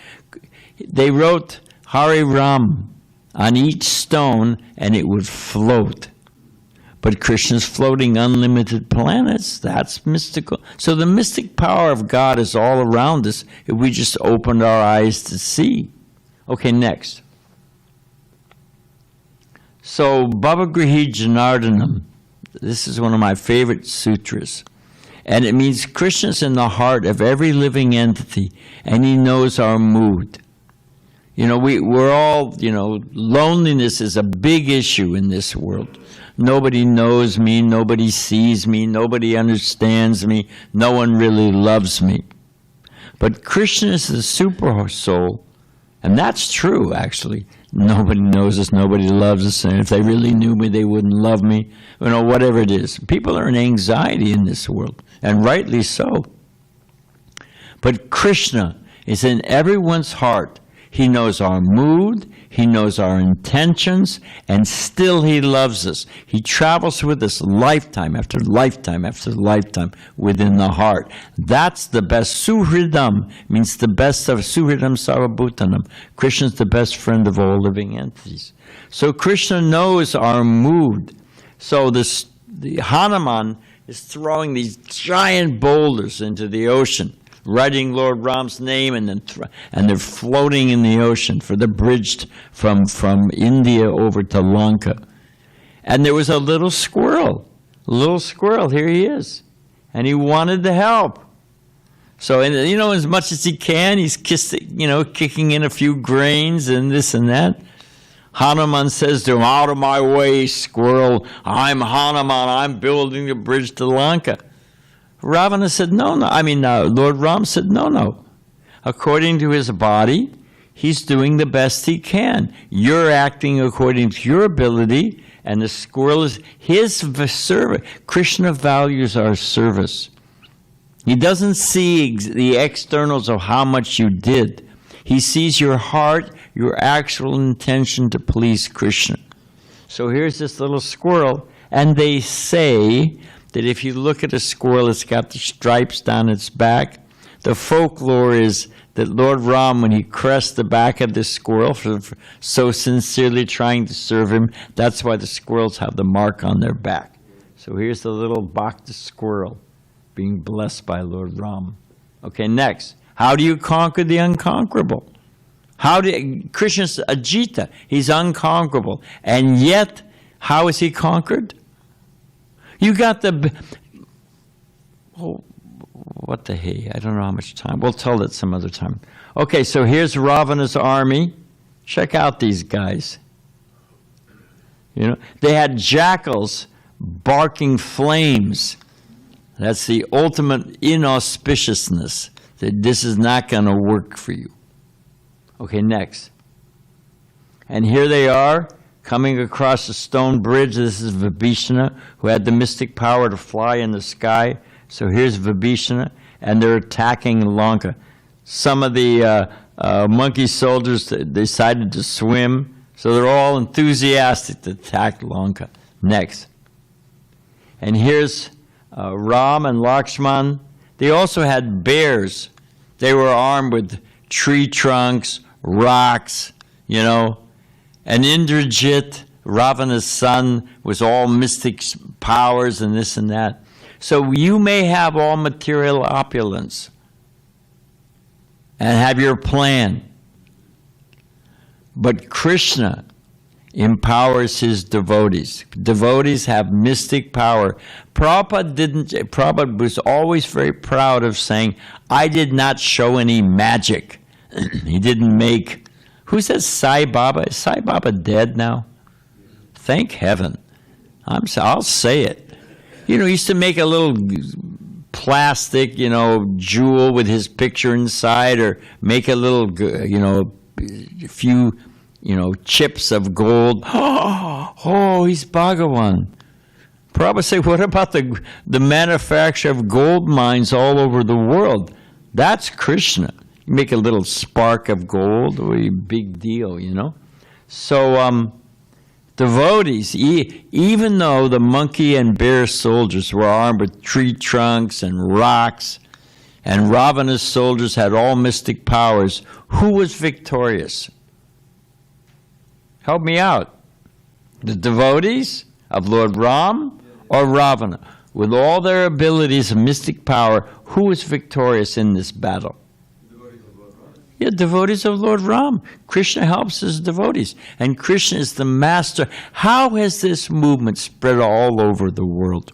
they wrote Hare Ram on each stone, and it would float. But Krishna's floating unlimited planets. That's mystical. So the mystic power of God is all around us if we just opened our eyes to see. Okay, next. So Bhavagrihi Janardanam. This is one of my favorite sutras. And it means Krishna's in the heart of every living entity, and he knows our mood. We're all, loneliness is a big issue in this world. Nobody knows me, nobody sees me, nobody understands me, no one really loves me. But Krishna is the super soul, and that's true, actually. Nobody knows us, nobody loves us, and if they really knew me, they wouldn't love me. Whatever it is. People are in anxiety in this world, and rightly so. But Krishna is in everyone's heart. He knows our mood, he knows our intentions, and still he loves us. He travels with us lifetime after lifetime after lifetime within the heart. That's the best. Suhridam means the best of Suhridam Sarvabhutanam. Krishna's the best friend of all living entities. So Krishna knows our mood. So the Hanuman is throwing these giant boulders into the ocean, writing Lord Ram's name, and they're floating in the ocean for the bridge from India over to Lanka. And there was a little squirrel. Here he is. And he wanted the help. So, as much as he can, he's kicking in a few grains and this and that. Hanuman says to him, "Out of my way, squirrel. I'm Hanuman. I'm building the bridge to Lanka." Ravana said, no. Lord Ram said, no. According to his body, he's doing the best he can. You're acting according to your ability, and the squirrel is his service. Krishna values our service. He doesn't see the externals of how much you did. He sees your heart, your actual intention to please Krishna. So here's this little squirrel, and they say that if you look at a squirrel, it's got the stripes down its back. The folklore is that Lord Ram, when he caressed the back of this squirrel, for so sincerely trying to serve him, that's why the squirrels have the mark on their back. So here's the little Bhakti squirrel being blessed by Lord Ram. Okay, next. How do you conquer the unconquerable? Krishna's Ajita, he's unconquerable. And yet, how is he conquered? You got what the hey? I don't know how much time. We'll tell it some other time. Okay, so here's Ravana's army. Check out these guys. They had jackals barking flames. That's the ultimate inauspiciousness, that this is not going to work for you. Okay, next. And here they are, coming across a stone bridge. This is Vibhishana, who had the mystic power to fly in the sky. So here's Vibhishana, and they're attacking Lanka. Some of the monkey soldiers decided to swim, so they're all enthusiastic to attack Lanka. Next. And here's Ram and Lakshman. They also had bears They were armed with tree trunks, rocks, you know. And Indrajit, Ravana's son, was all mystic powers and this and that. So you may have all material opulence and have your plan. But Krishna empowers his devotees. Devotees have mystic power. Prabhupada was always very proud of saying, I did not show any magic. He didn't make, who says Sai Baba? Is Sai Baba dead now? Thank heaven. I'll say it. You know, he used to make a little plastic, you know, jewel with his picture inside, or make a little, you know, a few, you know, chips of gold. Oh, he's Bhagavan. Prabhupada say, what about the manufacture of gold mines all over the world? That's Krishna. You make a little spark of gold, or a big deal, you know. So devotees, even though the monkey and bear soldiers were armed with tree trunks and rocks, and Ravana's soldiers had all mystic powers, who was victorious? Help me out. The devotees of Lord Ram or Ravana? With all their abilities and mystic power, who was victorious in this battle? Yeah, devotees of Lord Ram. Krishna helps his devotees. And Krishna is the master. How has this movement spread all over the world?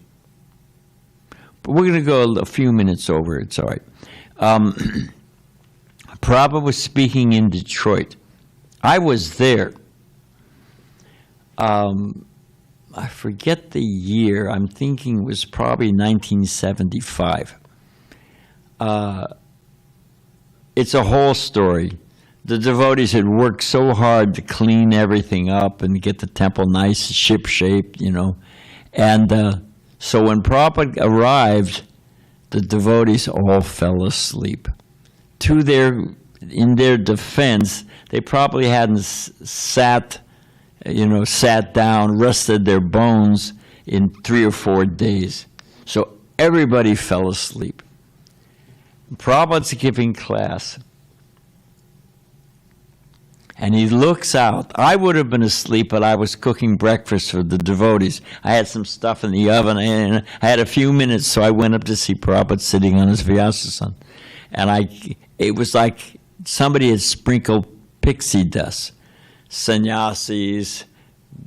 But we're going to go a few minutes over. It's all right. Prabhupada was speaking in Detroit. I was there. I forget the year. I'm thinking it was probably 1975. It's a whole story. The devotees had worked so hard to clean everything up and get the temple nice, ship-shaped, you know. And so when Prabhupada arrived, the devotees all fell asleep. In their defense, they probably hadn't sat down, rested their bones in 3 or 4 days. So everybody fell asleep. Prabhupada's giving class. And he looks out. I would have been asleep, but I was cooking breakfast for the devotees. I had some stuff in the oven, and I had a few minutes, so I went up to see Prabhupada sitting on his Vyasasan. And it was like somebody had sprinkled pixie dust. Sannyasis,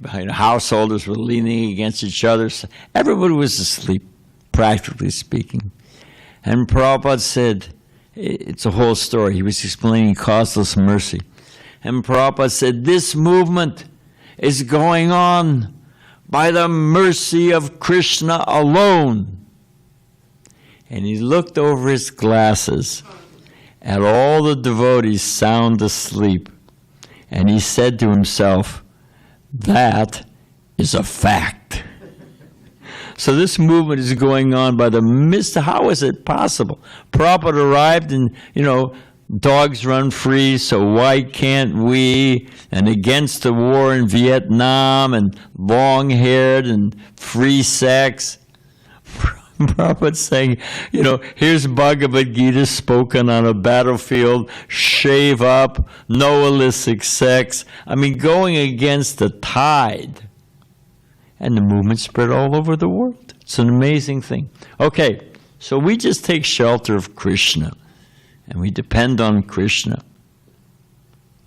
householders were leaning against each other. Everybody was asleep, practically speaking. And Prabhupada said, it's a whole story. He was explaining causeless mercy. And Prabhupada said, this movement is going on by the mercy of Krishna alone. And he looked over his glasses at all the devotees sound asleep. And he said to himself, that is a fact. So this movement is going on by the mist. How is it possible? Prabhupada arrived and, you know, dogs run free, so why can't we? And against the war in Vietnam, and long-haired and free sex. Prabhupada's saying, you know, here's Bhagavad Gita spoken on a battlefield, shave up, no illicit sex. I mean, going against the tide. And the movement spread all over the world. It's an amazing thing. Okay, so we just take shelter of Krishna, and we depend on Krishna.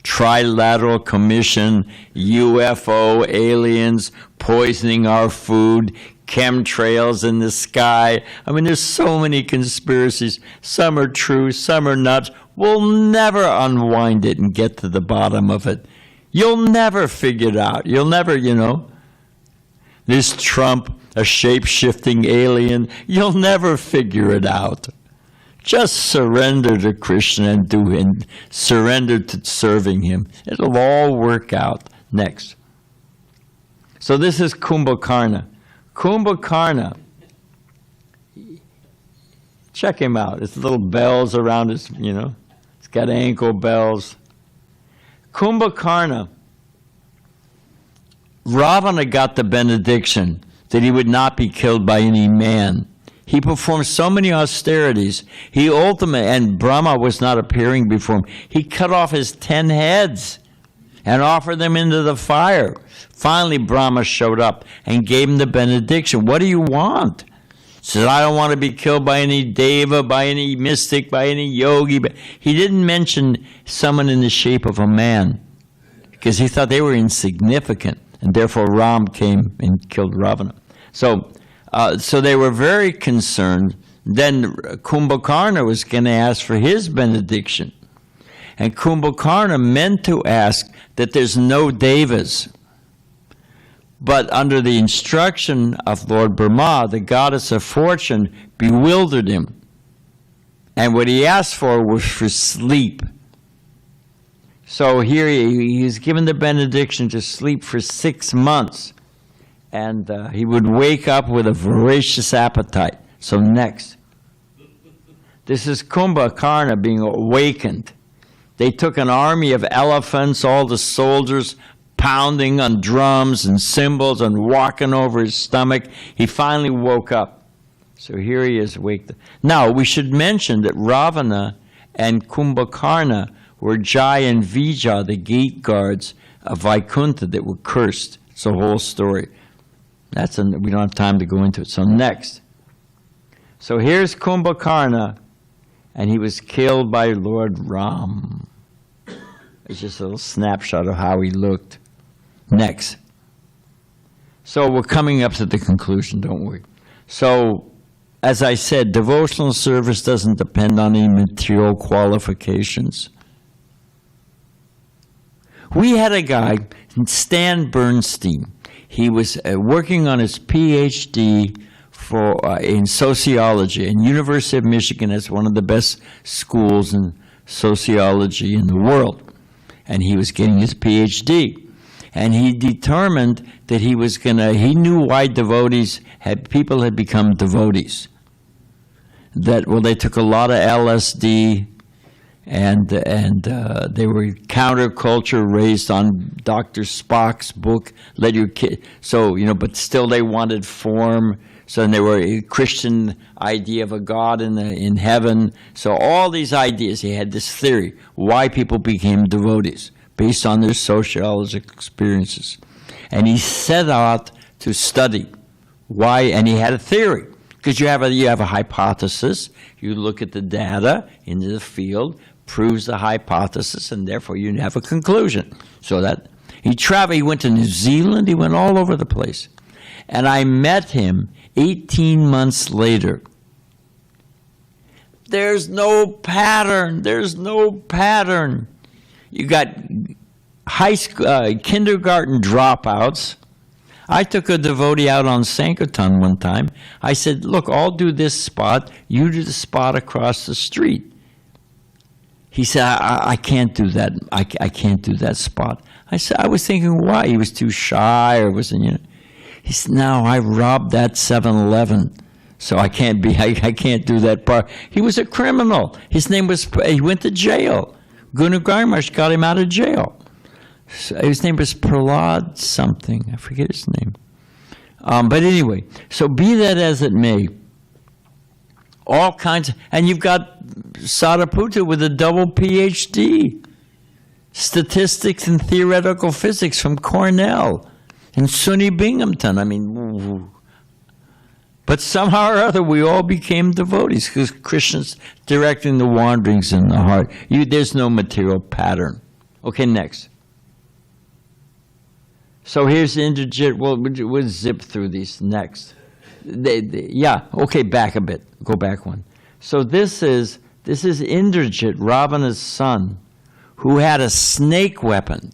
Trilateral Commission, UFO, aliens, poisoning our food, chemtrails in the sky. I mean, there's so many conspiracies. Some are true, some are not. We'll never unwind it and get to the bottom of it. You'll never figure it out. You'll never, you know. This Trump, a shape-shifting alien, you'll never figure it out. Just surrender to Krishna and surrender to serving him. It'll all work out. Next. So this is Kumbhakarna. Kumbhakarna, check him out. It's little bells around his, you know, it's got ankle bells. Kumbhakarna, Ravana got the benediction that he would not be killed by any man. He performed so many austerities. He ultimately, and Brahma was not appearing before him, he cut off his 10 heads and offered them into the fire. Finally, Brahma showed up and gave him the benediction. What do you want? He said, I don't want to be killed by any deva, by any mystic, by any yogi. But he didn't mention someone in the shape of a man because he thought they were insignificant, and therefore Ram came and killed Ravana. So they were very concerned. Then Kumbhakarna was going to ask for his benediction. And Kumbhakarna meant to ask that there's no devas. But under the instruction of Lord Brahma, the goddess of fortune bewildered him. And what he asked for was for sleep. So here he was given the benediction to sleep for 6 months. And he would wake up with a voracious appetite. So next. This is Kumbhakarna being awakened. They took an army of elephants, all the soldiers pounding on drums and cymbals and walking over his stomach. He finally woke up. So here he is waked up. Now, we should mention that Ravana and Kumbhakarna were Jai and Vijay, the gate guards of Vaikuntha that were cursed. It's a whole story. We don't have time to go into it. So next. So here's Kumbhakarna, and he was killed by Lord Ram. It's just a little snapshot of how he looked. Next. So we're coming up to the conclusion, don't we? So, as I said, devotional service doesn't depend on any material qualifications. We had a guy, Stan Bernstein. He was working on his PhD in sociology, and University of Michigan is one of the best schools in sociology in the world. And he was getting his PhD. And he determined that he knew why people had become devotees. They took a lot of LSD, and they were counterculture raised on Dr. Spock's book, Let Your Kid. So, but still they wanted form. So then they were a Christian idea of a God in heaven. So all these ideas, he had this theory, why people became devotees, based on their sociological experiences. And he set out to study why, and he had a theory. Because you have a hypothesis, you look at the data into the field, proves the hypothesis, and therefore you have a conclusion. So that he traveled, he went to New Zealand, he went all over the place. And I met him 18 months later. There's no pattern. You got high school, kindergarten dropouts. I took a devotee out on Sankirtan one time. I said, look, I'll do this spot. You do the spot across the street. He said, I can't do that. I can't do that spot. I said, I was thinking, why? He was too shy or wasn't, He said, no, I robbed that 7-Eleven. So I can't do that part. He was a criminal. He went to jail. Gunu Garmash got him out of jail. So his name was Prahlad something. I forget his name. But anyway, so be that as it may, all kinds, and you've got Sariputta with a double PhD, statistics and theoretical physics from Cornell, and Sunny Binghamton. But somehow or other, we all became devotees because Krishna's directing the wanderings in the heart. There's no material pattern. Okay, next. So here's Indrajit. We'll zip through these next. Back a bit. Go back one. So this is Indrajit, Ravana's son, who had a snake weapon.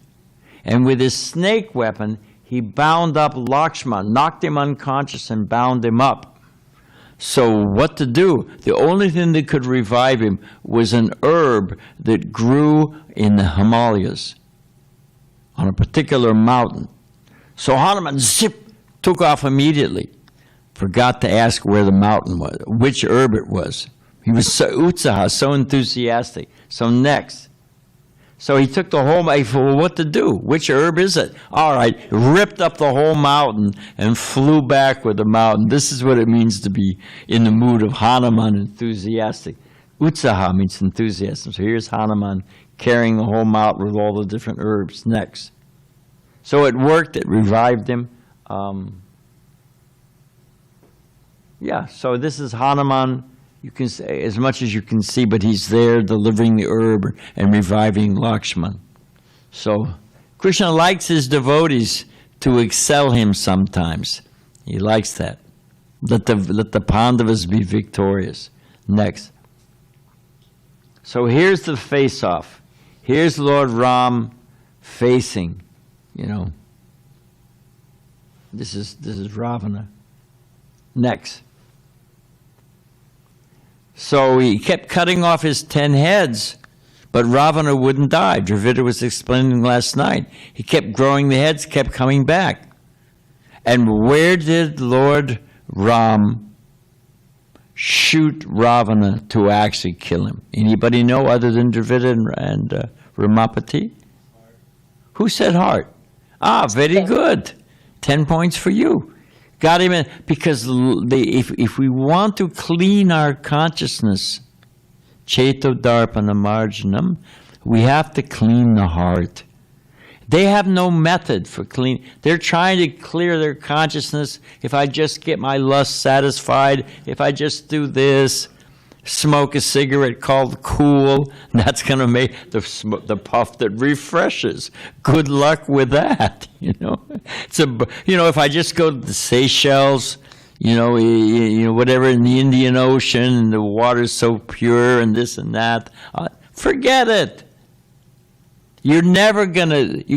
And with his snake weapon, he bound up Lakshman, knocked him unconscious and bound him up. So what to do? The only thing that could revive him was an herb that grew in the Himalayas on a particular mountain. So Hanuman, took off immediately. Forgot to ask where the mountain was, which herb it was. He was so utsaha, so enthusiastic. So next. So he took the whole, well, what to do? Which herb is it? All right, ripped up the whole mountain and flew back with the mountain. This is what it means to be in the mood of Hanuman, enthusiastic. Utsaha means enthusiasm. So here's Hanuman carrying the whole mountain with all the different herbs. Next. So it worked. It revived him. Yeah, so this is Hanuman. You can say as much as you can see, but he's there delivering the herb and reviving Lakshman. So Krishna likes his devotees to excel him sometimes. He likes that. Let the Pandavas be victorious. Next. So here's the face-off. Here's Lord Ram facing, This is Ravana. Next. So he kept cutting off his 10 heads, but Ravana wouldn't die. Dravida was explaining last night. He kept growing the heads, kept coming back. And where did Lord Ram shoot Ravana to actually kill him? Anybody know other than Dravida and Ramapati? Who said heart? Ah, very good. 10 points for you. Got him in, because if we want to clean our consciousness, Cheto Darpana Marjanam, we have to clean the heart. They have no method for clean. They're trying to clear their consciousness. If I just get my lust satisfied, if I just do this, smoke a cigarette called cool, that's going to make the puff that refreshes. Good luck with that, if I just go to the Seychelles, whatever in the Indian Ocean, and the water's so pure and this and that, forget it. You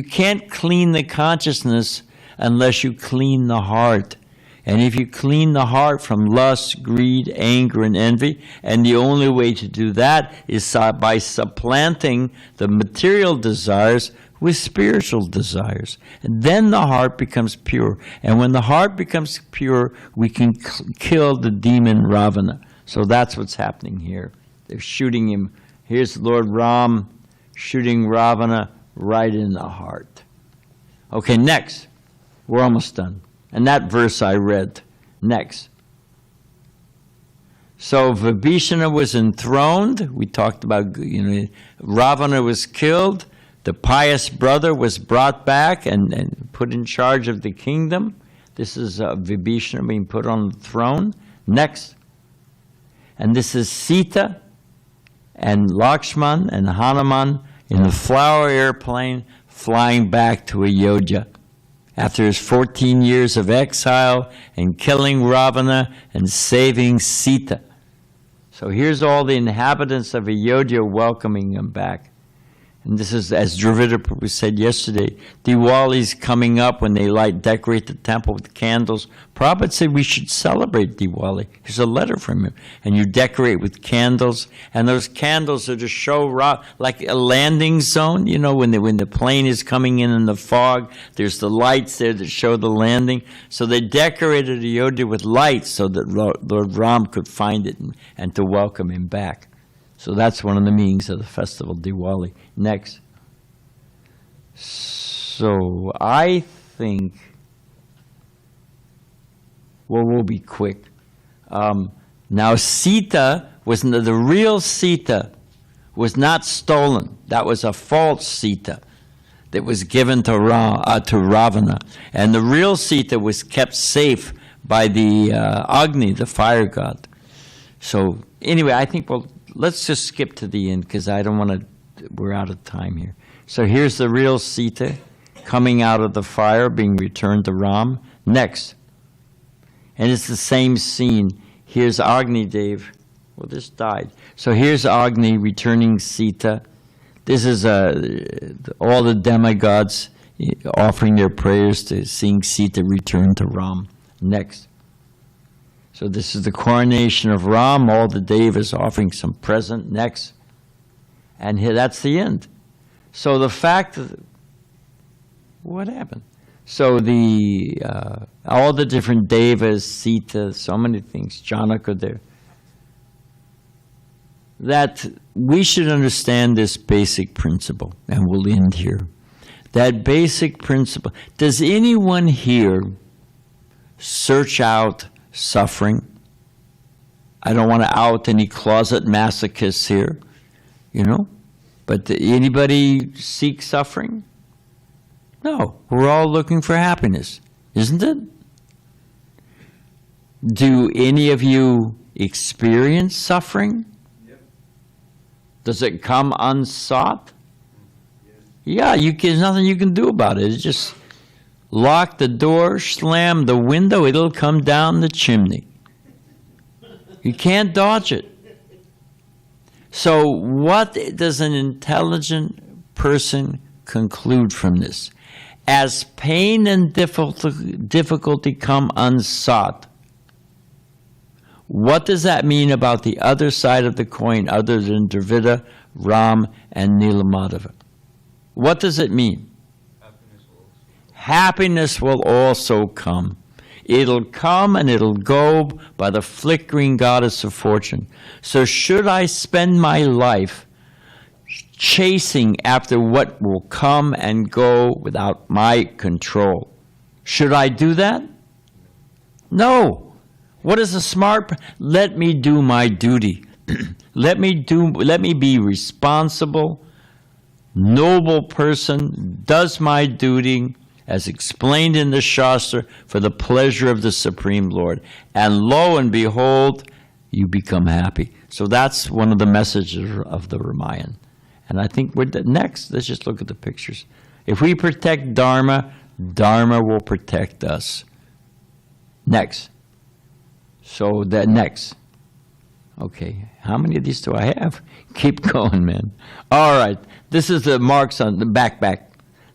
can't clean the consciousness unless you clean the heart. And if you clean the heart from lust, greed, anger, and envy, and the only way to do that is by supplanting the material desires with spiritual desires. And then the heart becomes pure. And when the heart becomes pure, we can kill the demon Ravana. So that's what's happening here. They're shooting him. Here's Lord Ram shooting Ravana right in the heart. Okay, next. We're almost done. And that verse I read. Next. So Vibhishana was enthroned. We talked about, Ravana was killed. The pious brother was brought back and put in charge of the kingdom. This is Vibhishana being put on the throne. Next. And this is Sita and Lakshman and Hanuman in the flower airplane flying back to Ayodhya. After his 14 years of exile and killing Ravana and saving Sita. So here's all the inhabitants of Ayodhya welcoming him back. And this is, as Dravida Prabhu said yesterday, Diwali's coming up when they decorate the temple with candles. Prabhupada said we should celebrate Diwali. Here's a letter from him. And you decorate with candles. And those candles are to show, like a landing zone, when the plane is coming in the fog, there's the lights there that show the landing. So they decorated Ayodhya with lights so that Lord Ram could find it and to welcome him back. So that's one of the meanings of the festival, Diwali. Next. So I think, we'll be quick. Now Sita, the real Sita was not stolen. That was a false Sita that was given to Ravana. And the real Sita was kept safe by the Agni, the fire god. So anyway, I think let's just skip to the end because I don't want to, we're out of time here. So here's the real Sita coming out of the fire, being returned to Ram. Next. And it's the same scene. Here's Agni Dev. Well, this died. So here's Agni returning Sita. This is all the demigods offering their prayers to seeing Sita return to Ram. Next. So this is the coronation of Ram. All the devas offering some present. Next. And here, that's the end. So the fact that, what happened? So all the different devas, Sita, so many things, Janaka there. that we should understand this basic principle, and we'll end here. That basic principle. Does anyone here search out suffering? I don't want to out any closet masochists here, but anybody seek suffering? No, we're all looking for happiness, isn't it? Do any of you experience suffering? Yep. Does it come unsought? Yeah, there's nothing you can do about it. It's just lock the door, slam the window, it'll come down the chimney. You can't dodge it. So what does an intelligent person conclude from this? As pain and difficulty come unsought, what does that mean about the other side of the coin other than Dravida, Ram, and Nilamadeva? What does it mean? Happiness will also come. It'll come and it'll go by the flickering goddess of fortune. So should I spend my life chasing after what will come and go without my control? Should I do that? No. What is a smart? Let me do my duty. Let me be responsible, noble person, does my duty, as explained in the Shastra, for the pleasure of the Supreme Lord. And lo and behold, you become happy. So that's one of the messages of the Ramayana. And I think next, let's just look at the pictures. If we protect Dharma, Dharma will protect us. Next. So next. Okay, how many of these do I have? Keep going, man. All right, this is the marks on the back.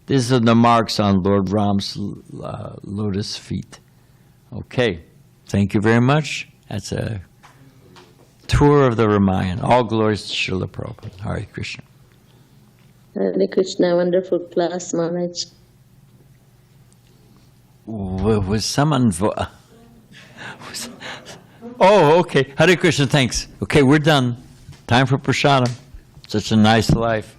These are the marks on Lord Ram's lotus feet. Okay, thank you very much. That's a tour of the Ramayana. All glories to Srila Prabhupada. Hare Krishna. Hare Krishna, wonderful class, Maharaj. Was someone... Oh, okay. Hare Krishna, thanks. Okay, we're done. Time for prasadam. Such a nice life.